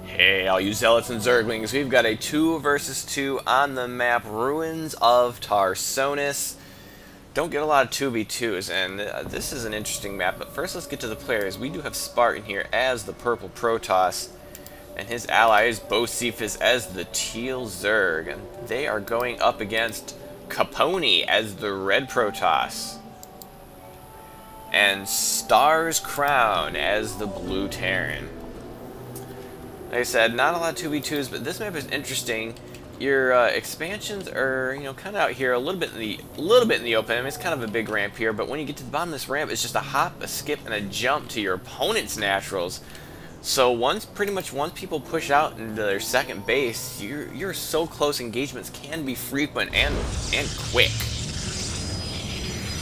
Hey, all you zealots and zerglings, we've got a 2 versus 2 on the map, Ruins of Tarsonis. Don't get a lot of 2v2s, and this is an interesting map, but first let's get to the players. We do have Spartan here as the purple Protoss, and his ally is Bocephus as the teal Zerg, and they are going up against Capone as the red Protoss, and Star's Crown as the blue Terran. Like I said, not a lot of 2v2s, but this map is interesting. Your expansions are, kind of out here a little bit in the open. I mean, it's kind of a big ramp here, but when you get to the bottom of this ramp, it's just a hop, a skip, and a jump to your opponent's naturals. So pretty much once people push out into their second base, you're so close. Engagements can be frequent and quick.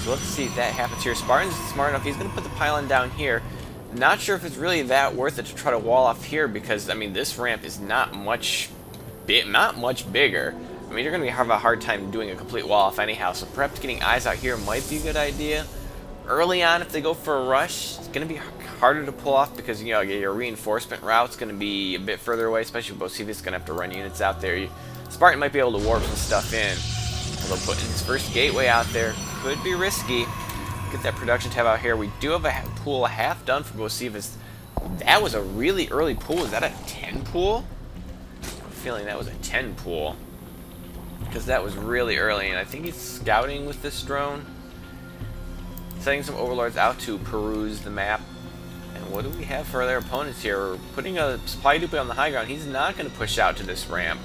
So let's see if that happens here. Spartan's smart enough. He's going to put the pylon down here. Not sure if it's really that worth it to try to wall off here because, I mean, this ramp is not much bigger. I mean, you're going to have a hard time doing a complete wall off anyhow, so perhaps getting eyes out here might be a good idea. Early on, if they go for a rush, it's going to be harder to pull off because, your reinforcement route's going to be a bit further away, especially if Bocephus is going to have to run units out there. Spartan might be able to warp some stuff in, although putting his first gateway out there could be risky. Get that production tab out here. We do have a pool half done for Bocephus. That was a really early pool. Is that a 10 pool? I'm feeling that was a 10 pool because that was really early, and I think he's scouting with this drone, sending some overlords out to peruse the map. And what do we have for their opponents here? We're putting a supply depot on the high ground. He's not going to push out to this ramp.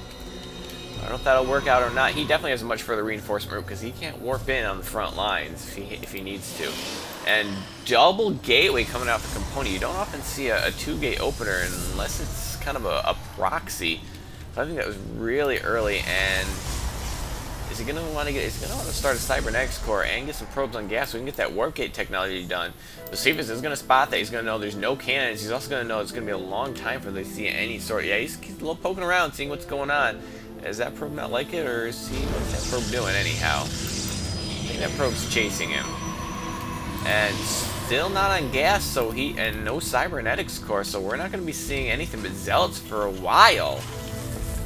I don't know if that'll work out or not. He definitely has a much further reinforcement route because he can't warp in on the front lines if he needs to. And double gateway coming out for Capone. You don't often see a 2-gate opener unless it's kind of a proxy. So I think that was really early. And is he going to want to start a cybernetics core and get some probes on gas so we can get that warp gate technology done? Bocephus is going to spot that. He's going to know there's no cannons. He's also going to know it's going to be a long time for them to see any sort. Yeah, he's a little poking around, seeing what's going on. Is that probe not like it, or is what's that probe doing anyhow? I think that probe's chasing him. And still not on gas, and no cybernetics core, so we're not going to be seeing anything but zealots for a while.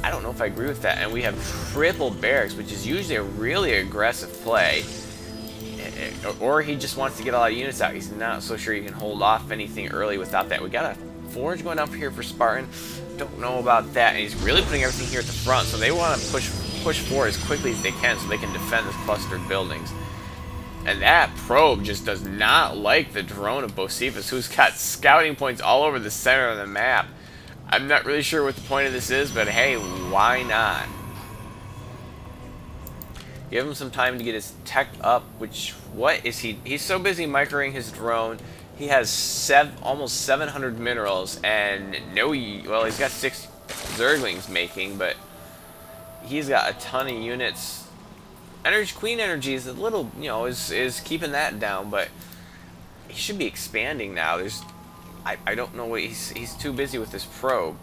I don't know if I agree with that. And we have triple barracks, which is usually a really aggressive play. Or he just wants to get a lot of units out. He's not so sure he can hold off anything early without that. We got a forge going up here for Spartan. Don't know about that, and he's really putting everything here at the front, so they want to push forward as quickly as they can so they can defend this clustered buildings. And that probe just does not like the drone of Bocephus, who's got scouting points all over the center of the map. I'm not really sure what the point of this is, but hey, why not? Give him some time to get his tech up, he's so busy microing his drone. He has almost 700 minerals, and he's got 6 Zerglings making, but he's got a ton of units. Queen energy is a little, is keeping that down, but he should be expanding now. I don't know what he's too busy with this probe.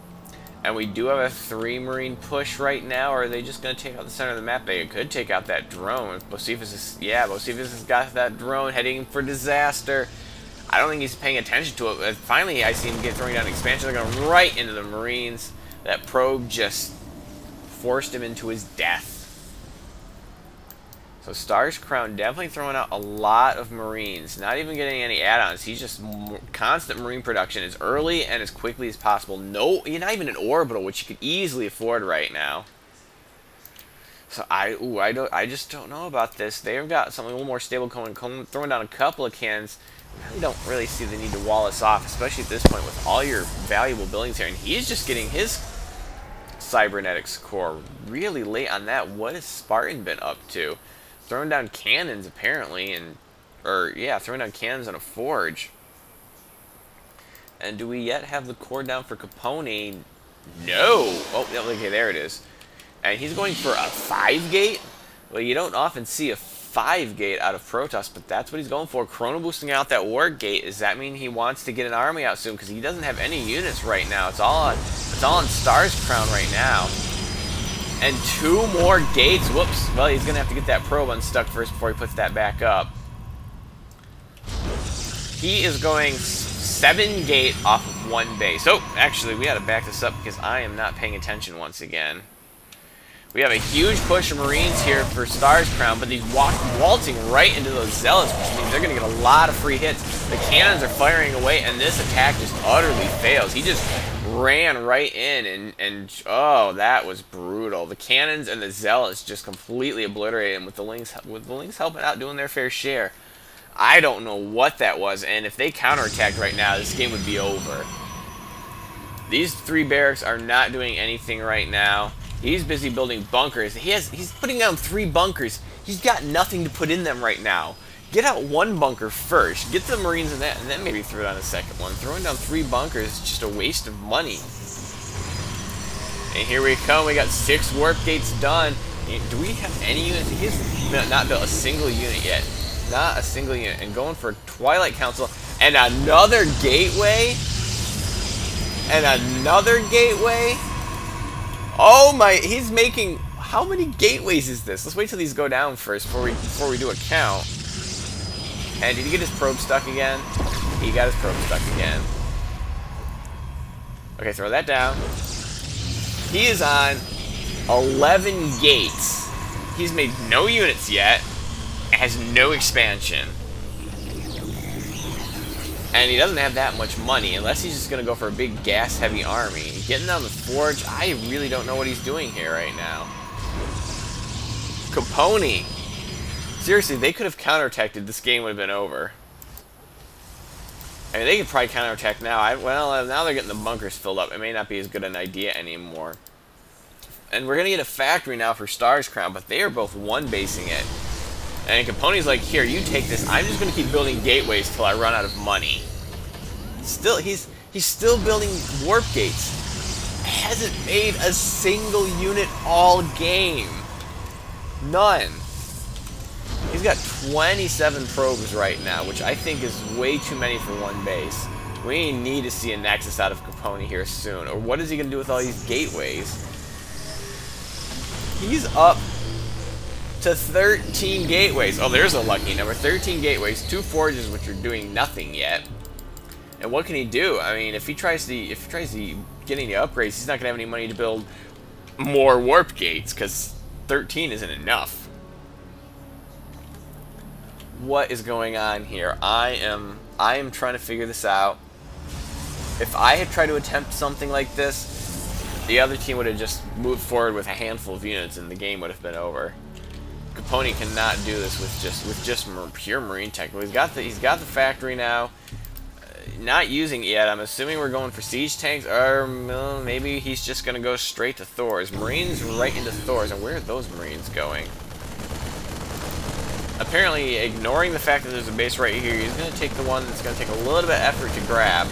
And we do have a 3 Marine push right now, or are they just going to take out the center of the map? They could take out that drone. Bocephus has got that drone heading for disaster. I don't think he's paying attention to it. Finally, I see him throwing down expansion. They're going right into the Marines. That probe just forced him into his death. So Star's Crown definitely throwing out a lot of Marines. Not even getting any add-ons. He's just constant Marine production as early and as quickly as possible. You're not even an orbital, which you could easily afford right now. So I just don't know about this. They've got something a little more stable going, throwing down a couple of cannons. I don't really see the need to wall us off, especially at this point with all your valuable buildings here. And he's just getting his cybernetics core really late on that. What has Spartan been up to? Throwing down cannons apparently, throwing down cannons on a forge. And do we yet have the core down for Capone? No. Oh, okay, there it is. And he's going for a 5-gate. Well, you don't often see a 5-gate out of Protoss, but that's what he's going for. Chrono boosting out that war gate. Does that mean he wants to get an army out soon? Because he doesn't have any units right now. It's all on Star's Crown right now. And 2 more gates. Whoops. Well, he's going to have to get that probe unstuck first before he puts that back up. He is going 7 gate off of 1 base. Oh, actually, we got to back this up because I am not paying attention once again. We have a huge push of Marines here for Star's Crown, but he's waltzing right into those Zealots, which means they're going to get a lot of free hits. The cannons are firing away, and this attack just utterly fails. He just ran right in, and oh, that was brutal. The cannons and the Zealots just completely obliterated him with the Lynx helping out, doing their fair share. I don't know what that was, and if they counterattacked right now, this game would be over. These 3 barracks are not doing anything right now. He's busy building bunkers. He's putting down 3 bunkers. He's got nothing to put in them right now. Get out 1 bunker first. Get the Marines in that, and then maybe throw down a second one. Throwing down 3 bunkers is just a waste of money. And here we come. We got 6 warp gates done. Do we have any units? He's not built a single unit yet. Not a single unit. And going for Twilight Council. And another gateway? And another gateway? Oh my, he's making, how many gateways is this? Let's wait till these go down first before we do a count. And did he get his probe stuck again? He got his probe stuck again. Okay, throw that down. He is on 11 gates. He's made no units yet. Has no expansion. And he doesn't have that much money, unless he's just going to go for a big gas-heavy army. Getting down the forge, I really don't know what he's doing here right now. Capone. Seriously, they could have counterattacked. This game would have been over. I mean, they could probably counterattack now. Well, now they're getting the bunkers filled up. It may not be as good an idea anymore. And we're going to get a factory now for Star's Crown, but they are both 1-basing it. And Capone's like, here, you take this. I'm just going to keep building gateways till I run out of money. Still, he's still building warp gates. Hasn't made a single unit all game. None. He's got 27 probes right now, which I think is way too many for 1 base. We need to see a Nexus out of Capone here soon. Or what is he going to do with all these gateways? He's up to 13 gateways. Oh, there's a lucky number. 13 gateways, 2 forges, which are doing nothing yet. And what can he do? I mean, if he tries to get any upgrades, he's not gonna have any money to build more warp gates because 13 isn't enough. What is going on here? I am trying to figure this out. If I had tried to attempt something like this, the other team would have just moved forward with a handful of units, and the game would have been over. Capone cannot do this with just pure marine tech. Well, he's got the factory now. Not using it yet. I'm assuming we're going for siege tanks, or maybe he's just gonna go straight to Thor's. Marines right into Thor's, and where are those Marines going? Apparently, ignoring the fact that there's a base right here, he's gonna take the one that's gonna take a little bit of effort to grab,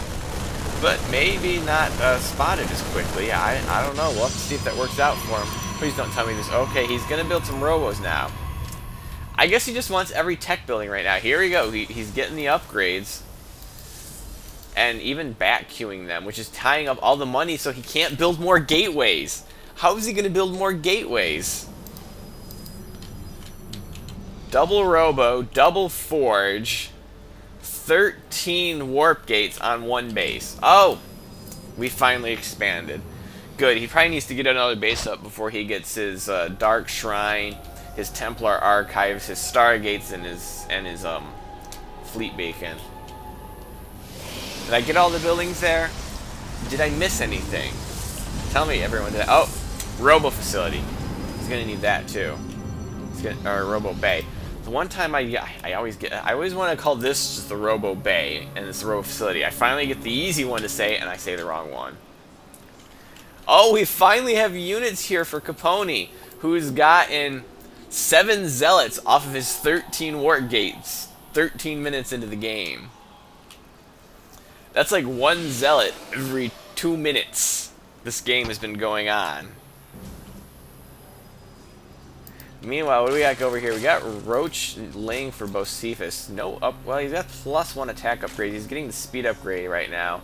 but maybe not spotted as quickly. I don't know. We'll have to see if that works out for him. Please don't tell me this. Okay, he's gonna build some robos now. I guess he just wants every tech building right now. Here we go. He's getting the upgrades. And even back queuing them, which is tying up all the money so he can't build more gateways. How is he going to build more gateways? Double robo, double forge, 13 warp gates on 1 base. Oh, we finally expanded. Good. He probably needs to get another base up before he gets his Dark Shrine, his Templar Archives, his Stargates, and his Fleet Beacon. Did I get all the buildings there? Did I miss anything? Tell me, everyone. Oh, Robo Facility. He's gonna need that too. Or Robo Bay. The one time I always want to call this just the Robo Bay, and it's the Robo Facility. I finally get the easy one to say, and I say the wrong one. Oh, we finally have units here for Capone, who's gotten 7 zealots off of his 13 warp gates. 13 minutes into the game. That's like 1 zealot every 2 minutes this game has been going on. Meanwhile, what do we got over here? We got Roach laying for Bocephus. No up. Well, he's got +1 attack upgrade. He's getting the speed upgrade right now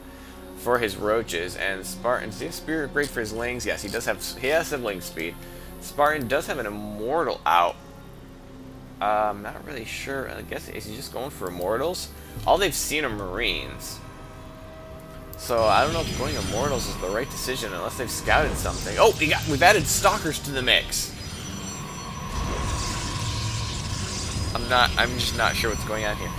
for his Roaches. And Spartan, does he have speed upgrade for his Lings? Yes, he does have. He has some Ling speed. Spartan does have an Immortal out. Not really sure. I guess is he just going for Immortals? All they've seen are Marines. So I don't know if going Immortals is the right decision unless they've scouted something. Oh, we've added Stalkers to the mix. I'm just not sure what's going on here.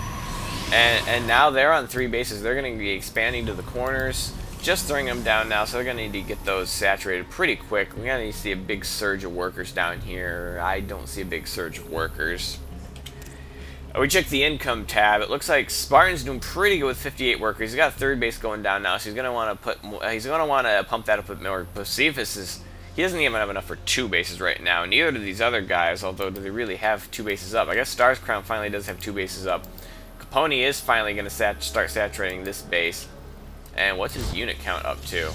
And now they're on 3 bases. They're going to be expanding to the corners. Just throwing them down now, so they're going to need to get those saturated pretty quick. We're going to need to see a big surge of workers down here. I don't see a big surge of workers. We checked the income tab. It looks like Spartan's doing pretty good with 58 workers. He's got a 3rd base going down now, so he's going to want to put more, he's going to want to pump that up with more. Josephus he doesn't even have enough for 2 bases right now. Neither do these other guys, although do they really have 2 bases up? I guess Star's Crown finally does have 2 bases up. Capone is finally going to start saturating this base. And what's his unit count up to?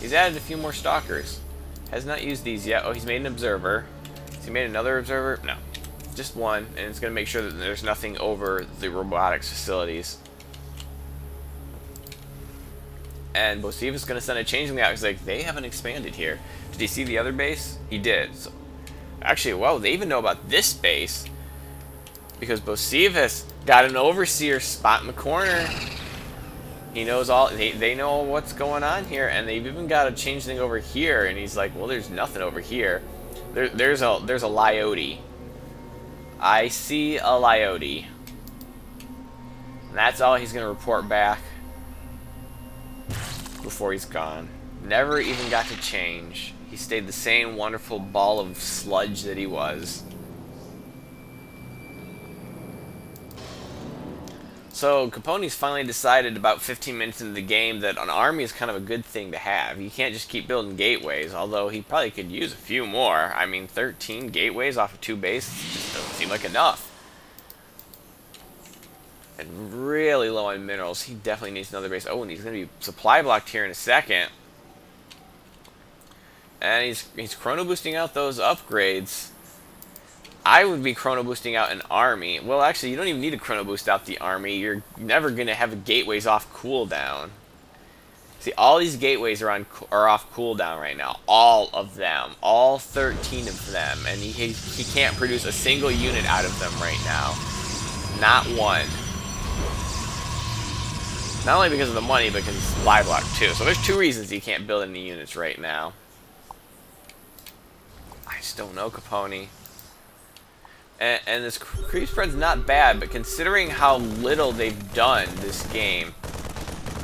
He's added a few more stalkers. Has not used these yet. Oh, he's made an observer. Has he made another observer? No. Just one, and it's going to make sure that there's nothing over the robotics facilities. And Bosif is going to send a changing out. He's like, they haven't expanded here. Did he see the other base? He did. So, actually, well, they even know about this base. Because Bosivus got an overseer spot in the corner. He knows all. They know what's going on here, and they've even got a change thing over here. And he's like, well, there's nothing over here. There's a Lyote. I see a Lyote. And that's all he's going to report back before he's gone. Never even got to change. He stayed the same wonderful ball of sludge that he was. So Capone's finally decided about 15 minutes into the game that an army is kind of a good thing to have. You can't just keep building gateways, although he probably could use a few more. I mean, 13 gateways off of 2 bases just doesn't seem like enough. And really low on minerals. He definitely needs another base. Oh, and he's going to be supply blocked here in a second. And he's chrono boosting out those upgrades. I would be chrono boosting out an army. Well, actually, you don't even need to chrono boost out the army. You're never going to have gateways off cooldown. See, all these gateways are off cooldown right now. All of them. All 13 of them. And he can't produce a single unit out of them right now. Not one. Not only because of the money, but because it's supply block too. So there's 2 reasons he can't build any units right now. I just don't know, Capone. And this creep spread's not bad, but considering how little they've done this game,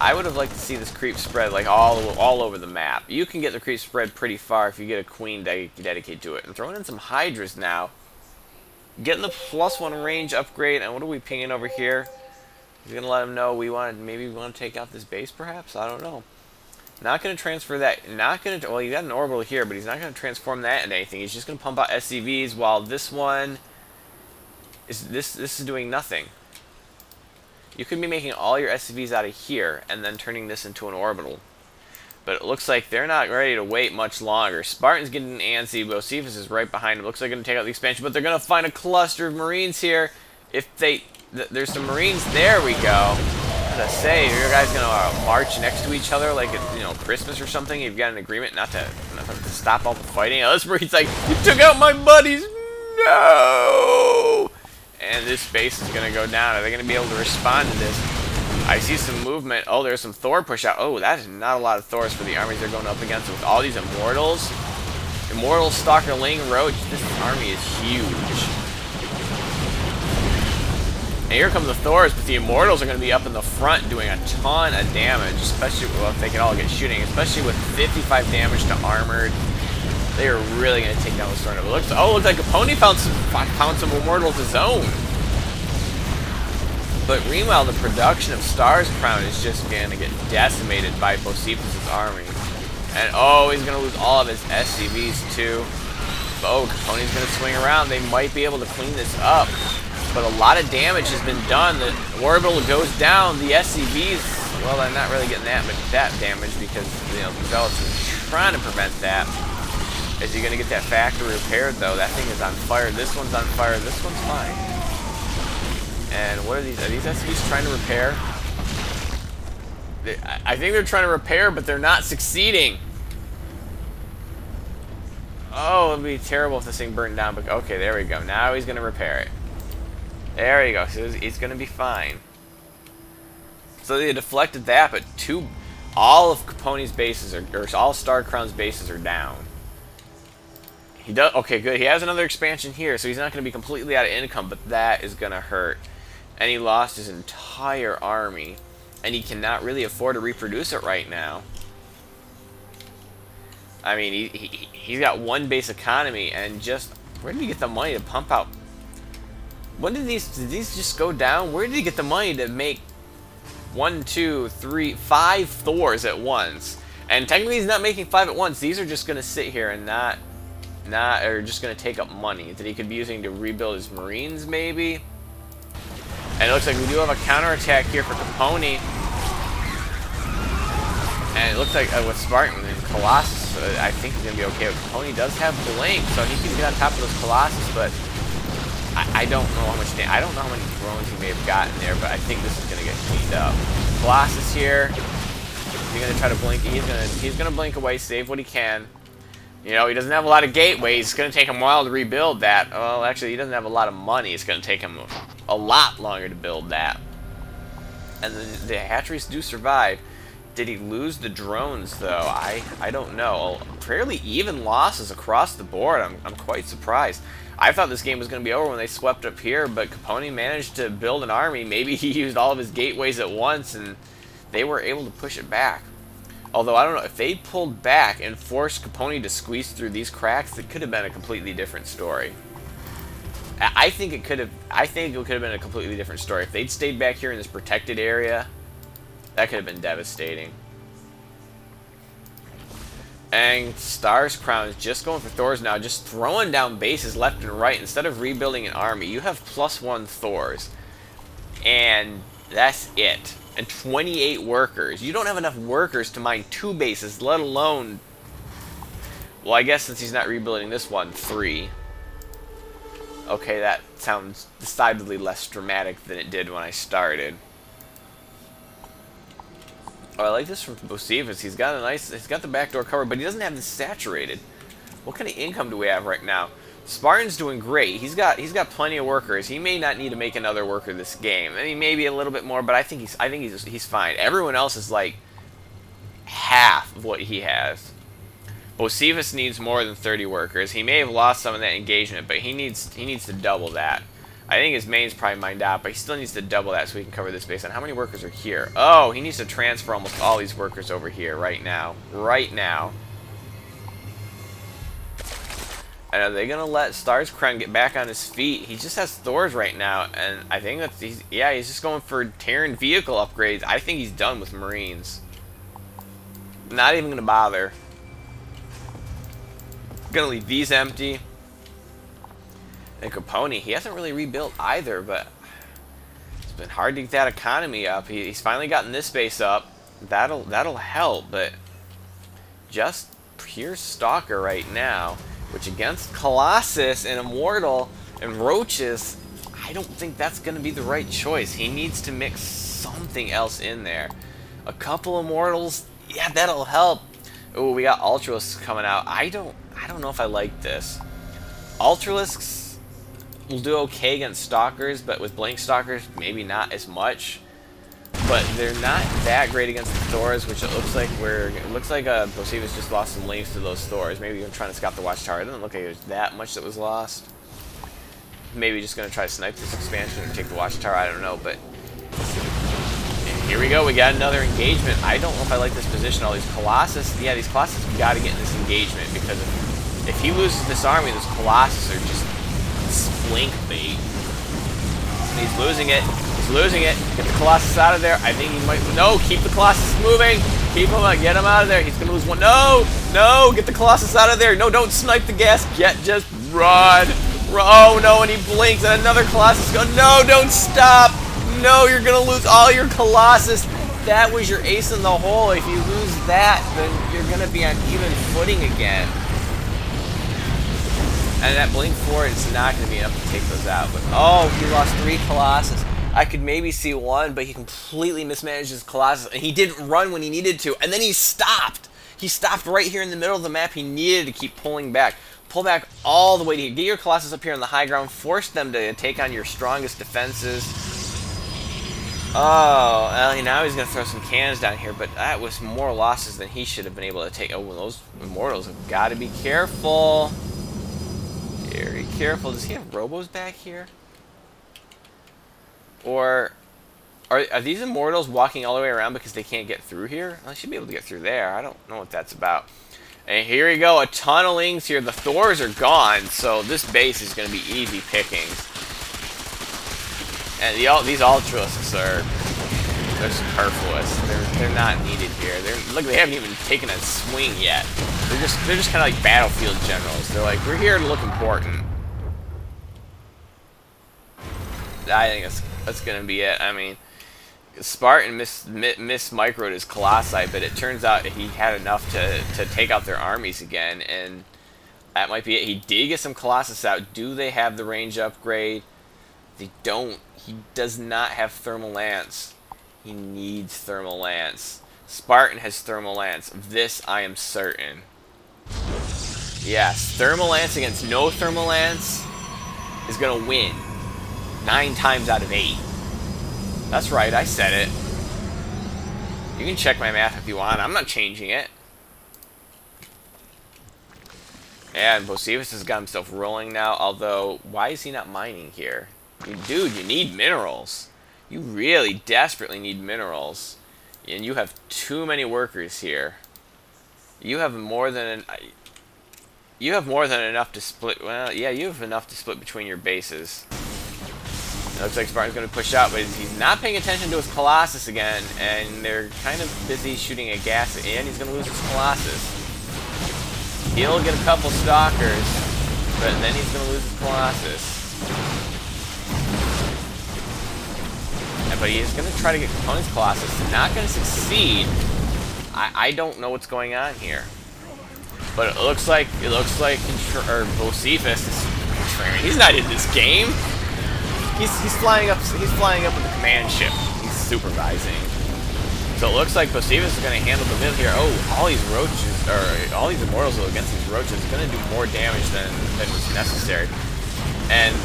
I would have liked to see this creep spread like all over the map. You can get the creep spread pretty far if you get a queen dedicated to it. And throwing in some hydras now, getting the +1 range upgrade. And what are we pinging over here? He's gonna let him know maybe we want to take out this base, perhaps. I don't know. Not going to transfer that. Not going to. Well, you got an orbital here, but he's not going to transform that into anything. He's just going to pump out SCVs while this one. This is doing nothing. You could be making all your SCVs out of here and then turning this into an orbital. But it looks like they're not ready to wait much longer. Spartan's getting antsy. Bocephus is right behind him. Looks like they're going to take out the expansion, but they're going to find a cluster of Marines here. If they... there's some Marines. There we go. As I say, you guys going to march next to each other like it's, you know, Christmas or something. You've got an agreement not to stop all the fighting. Oh, this Marine's like, you took out my buddies. No! And this base is going to go down. Are they going to be able to respond to this? I see some movement. Oh, there's some Thor push out. Oh, that is not a lot of Thors for the armies they're going up against with all these Immortals. Immortal, Stalker, Ling, Roach. This army is huge. And here come the Thors, but the Immortals are going to be up in the front doing a ton of damage, especially if they can all get shooting, especially with 55 damage to armored. They are really going to take down this tornado. It looks like Capone found some Immortals of his own. But meanwhile, the production of Star's Crown is just going to get decimated by Bocephus' army. And oh, he's going to lose all of his SCVs too. Oh, Capone's going to swing around. They might be able to clean this up. But a lot of damage has been done. The orbital goes down. The SCVs, well, they're not really getting that damage because, you know, the Zealots are trying to prevent that. Is he going to get that factory repaired, though? That thing is on fire. This one's on fire. This one's fine. And what are these? Are these SCVs trying to repair? I think they're trying to repair, but they're not succeeding. Oh, it would be terrible if this thing burned down. But okay, there we go. Now he's going to repair it. There you go. So it's going to be fine. So they deflected that, but All of Capone's bases or all Star Crown's bases are down. He does okay, good. He has another expansion here, so he's not going to be completely out of income, but that is going to hurt. And he lost his entire army, and he cannot really afford to reproduce it right now. I mean, he's got one base economy, and just where did he get the money to pump out? When did these just go down? Where did he get the money to make 1, 2, 3, 5 Thors at once? And technically, he's not making 5 at once. These are just going to sit here and not or just going to take up money that he could be using to rebuild his Marines, maybe. And it looks like we do have a counterattack here for Capone. And it looks like with Spartan and Colossus, I think he's going to be okay. Capone does have Blink, so he can get on top of those Colossus, but I don't know how much I don't know how many drones he may have gotten there, but I think this is going to get cleaned up. Colossus here. He's going to try to blink. He's going to blink away, save what he can. You know, he doesn't have a lot of gateways. It's going to take him a while to rebuild that. Well, actually, he doesn't have a lot of money. It's going to take him a lot longer to build that. And the hatcheries do survive. Did he lose the drones, though? I don't know. Fairly even losses across the board. I'm quite surprised. I thought this game was going to be over when they swept up here, but Capone managed to build an army. Maybe he used all of his gateways at once, and they were able to push it back. Although, I don't know, if they pulled back and forced Capone to squeeze through these cracks, it could have been a completely different story. I think it could have been a completely different story. If they'd stayed back here in this protected area, that could have been devastating. And Star's Crown is just going for Thors now, just throwing down bases left and right. Instead of rebuilding an army, you have +1 Thors. And that's it. And 28 workers. You don't have enough workers to mine 2 bases, let alone... Well, I guess since he's not rebuilding this one, 3. Okay, that sounds decidedly less dramatic than it did when I started. Oh, I like this from Bocephus. He's got the back door covered, but he doesn't have this saturated. What kind of income do we have right now? Spartan's doing great. He's got plenty of workers. He may not need to make another worker this game. I mean, maybe a little bit more, but I think he's fine. Everyone else is like half of what he has. Bocephus needs more than 30 workers. He may have lost some of that engagement, but he needs to double that. I think his main's probably mined out, but he still needs to double that so he can cover this base. And how many workers are here? Oh, he needs to transfer almost all these workers over here right now. Right now. And are they going to let Star's Crown get back on his feet? He just has Thors right now, and I think that's... he's just going for Terran vehicle upgrades. I think he's done with Marines. Not even going to bother. Going to leave these empty. And Capone, he hasn't really rebuilt either, but it's been hard to get that economy up. He's finally gotten this base up. That'll help, but just pure Stalker right now. Which against Colossus and Immortal and Roaches, I don't think that's going to be the right choice. He needs to mix something else in there. A couple Immortals, yeah, that'll help. Oh, we got Ultralisks coming out. I don't know if I like this. Ultralisks will do okay against Stalkers, but with Blank Stalkers, maybe not as much. But they're not that great against the Thors, which it looks like Bocephus just lost some links to those Thors. Maybe even trying to scout the Watchtower. It doesn't look like there's that much that was lost. Maybe just going to try to snipe this expansion and take the Watchtower. I don't know, but here we go. We got another engagement. I don't know if I like this position. All these Colossus. Yeah, these Colossus have got to get in this engagement because if he loses this army, those Colossus are just splink bait. He's losing it. Losing it. Get the Colossus out of there. I think he might... No, keep the Colossus moving. Keep him out. Get him out of there. He's going to lose one. No! No! Get the Colossus out of there. No, don't snipe the gas jet. Just run. Oh, no, and he blinks, and another Colossus goes... No, don't stop. No, you're going to lose all your Colossus. That was your ace in the hole. If you lose that, then you're going to be on even footing again. And that blink forward is not going to be enough to take those out. But, oh, he lost 3 Colossus. I could maybe see 1, but he completely mismanaged his Colossus, and he didn't run when he needed to, and then he stopped. He stopped right here in the middle of the map. He needed to keep pulling back. Pull back all the way to here. Get your Colossus up here on the high ground. Force them to take on your strongest defenses. Oh, well, now he's going to throw some cannons down here, but that was more losses than he should have been able to take. Oh, well, those immortals have got to be careful. Very careful. Does he have robos back here? Or are these immortals walking all the way around because they can't get through here? Well, they should be able to get through there. I don't know what that's about. And here we go, a ton of lings here. The Thors are gone, so this base is going to be easy pickings. And these Ultralisks they're superfluous. They're not needed here. Look, they haven't even taken a swing yet. They're just kind of like battlefield generals. They're like, we're here to look important. I think that's going to be it. I mean, Spartan microed his Colossi, but it turns out he had enough to take out their armies again, and that might be it. He did get some Colossus out. Do they have the range upgrade? They don't. He does not have Thermal Lance. He needs Thermal Lance. Spartan has Thermal Lance. Of this, I am certain. Yes, Thermal Lance against no Thermal Lance is going to win 9 times out of 8. That's right, I said it. You can check my math if you want. I'm not changing it. And Bocephus has got himself rolling now, although, why is he not mining here? Dude, you need minerals. You really desperately need minerals. And you have too many workers here. You have more than enough to split. Well, yeah, you have enough to split between your bases. It looks like Spartan's going to push out, but he's not paying attention to his Colossus again, and they're kind of busy shooting at gas, and he's going to lose his Colossus. He'll get a couple Stalkers, but then he's going to lose his Colossus. But he's going to try to get Component's Colossus. Not going to succeed. I don't know what's going on here. But it looks like Bocephus is... He's not in this game. He's flying up with the command ship. He's supervising. So it looks like Bocephus is going to handle the middle here. Oh, all these roaches, or all these immortals against these roaches is going to do more damage than was necessary. And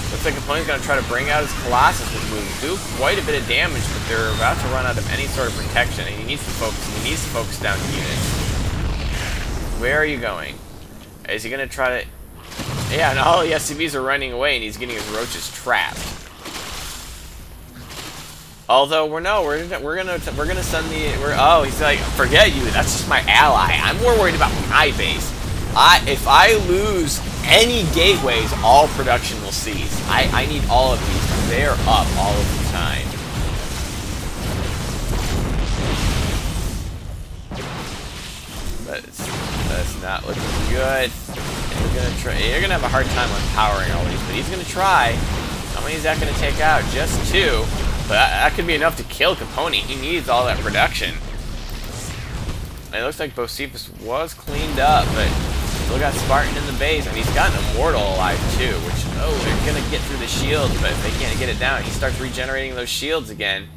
looks like Component's going to try to bring out his Colossus, which will do quite a bit of damage, but they're about to run out of any sort of protection, and he needs to focus down units. Where are you going? Is he going to try to... Yeah, and all the SCVs are running away, and he's getting his roaches trapped. Although we're gonna send oh, he's like, forget you. That's just my ally. I'm more worried about my base. If I lose any gateways, all production will cease. I need all of these because they are up all of the time. But that's not looking good. You're gonna have a hard time empowering all these, but he's gonna try. How many is that gonna take out? Just 2. But that could be enough to kill Capone. He needs all that production. And it looks like Bocephus was cleaned up, but still got Spartan in the base, and he's got an Immortal alive too, which, oh, they're gonna get through the shields, but if they can't get it down, he starts regenerating those shields again.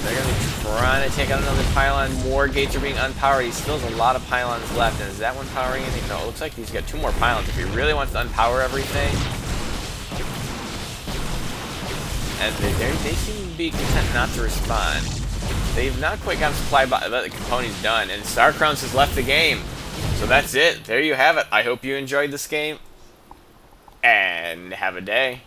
They're gonna be trying to take out another pylon. More gates are being unpowered. He still has a lot of pylons left, and is that one powering anything? No, it looks like he's got 2 more pylons. If he really wants to unpower everything. And they seem to be content not to respond. They've not quite gotten supply by the Capone's done, and Starcraft has left the game. So that's it. There you have it. I hope you enjoyed this game, and have a day.